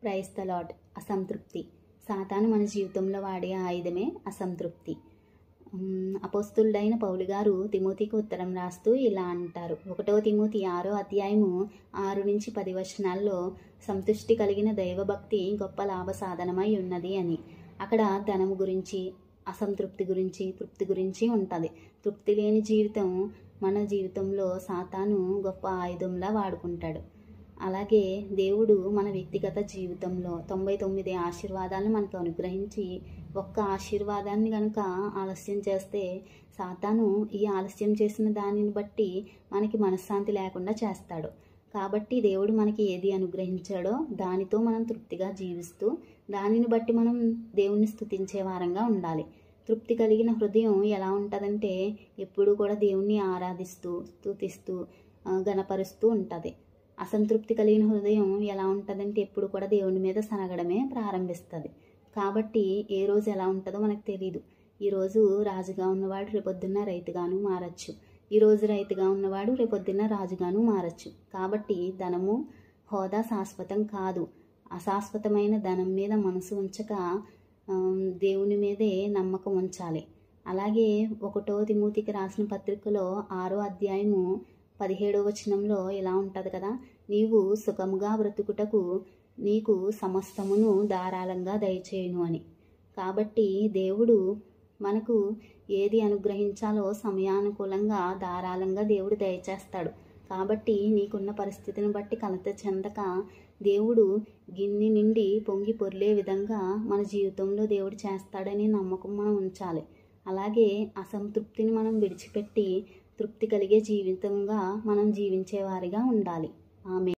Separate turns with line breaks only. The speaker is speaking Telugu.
Praise the lord. అసంతృప్తి సాతాను మన జీవితంలో వాడే ఆయుధమే అసంతృప్తి. అపోస్తులుడైన పౌలు గారు తిమోతికి ఉత్తరం రాస్తూ ఇలా అంటారు. 1 తిమోతి 6వ అధ్యాయము 6-10 వచనాల్లో సంతుష్టి కలిగిన దైవభక్తి గొప్ప లాభ సాధనమై ఉన్నది అని. అక్కడ ధనము గురించి, అసంతృప్తి గురించి, తృప్తి గురించి ఉంటుంది. తృప్తి లేని జీవితం మన జీవితంలో సాతాను గొప్ప ఆయుధంలా వాడుకుంటాడు. అలాగే దేవుడు మన వ్యక్తిగత జీవితంలో 99 ఆశీర్వాదాలను మనకు అనుగ్రహించి ఒక్క ఆశీర్వాదాన్ని కనుక ఆలస్యం చేస్తే సాతాను ఈ ఆలస్యం చేసిన దానిని బట్టి మనకి మనశ్శాంతి లేకుండా చేస్తాడు. కాబట్టి దేవుడు మనకి ఏది అనుగ్రహించాడో దానితో మనం తృప్తిగా జీవిస్తూ దానిని బట్టి మనం దేవుణ్ణి స్తుతించే వారంగా ఉండాలి. తృప్తి కలిగిన హృదయం ఎలా ఉంటుందంటే ఎప్పుడూ కూడా దేవుణ్ణి ఆరాధిస్తూ స్తుతిస్తూ గణపరుస్తూ ఉంటుంది. అసంతృప్తి కలిగిన హృదయం ఎలా ఉంటుందంటే ఎప్పుడు కూడా దేవుని మీద సనగడమే ప్రారంభిస్తుంది. కాబట్టి ఏ రోజు ఎలా ఉంటుందో మనకు తెలియదు. ఈరోజు రాజుగా ఉన్నవాడు రేపొద్దున్న రైతుగాను మారచ్చు. ఈరోజు రైతుగా ఉన్నవాడు రేపొద్దున్న రాజుగాను మారచ్చు. కాబట్టి ధనము, హోదా శాశ్వతం కాదు. అశాశ్వతమైన ధనం మీద మనసు ఉంచక దేవుని మీదే నమ్మకం ఉంచాలి. అలాగే 1 తిమోతికి రాసిన పత్రికలో 6వ అధ్యాయము 17వ వచనంలో ఇలా ఉంటుంది కదా, నీవు సుఖముగా బ్రతుకుటకు నీకు సమస్తమును ధారాళంగా దయచేయును అని. కాబట్టి దేవుడు మనకు ఏది అనుగ్రహించాలో సమయానుకూలంగా ధారాళంగా దేవుడు దయచేస్తాడు. కాబట్టి నీకున్న పరిస్థితిని బట్టి కలత చెందక దేవుడు గిన్నె నిండి పొంగి పొర్లే విధంగా మన జీవితంలో దేవుడు చేస్తాడని నమ్మకం మనం ఉంచాలి. అలాగే అసంతృప్తిని మనం విడిచిపెట్టి తృప్తి కలిగే జీవితంగా మనం జీవించేవారిగా ఉండాలి. ఆమె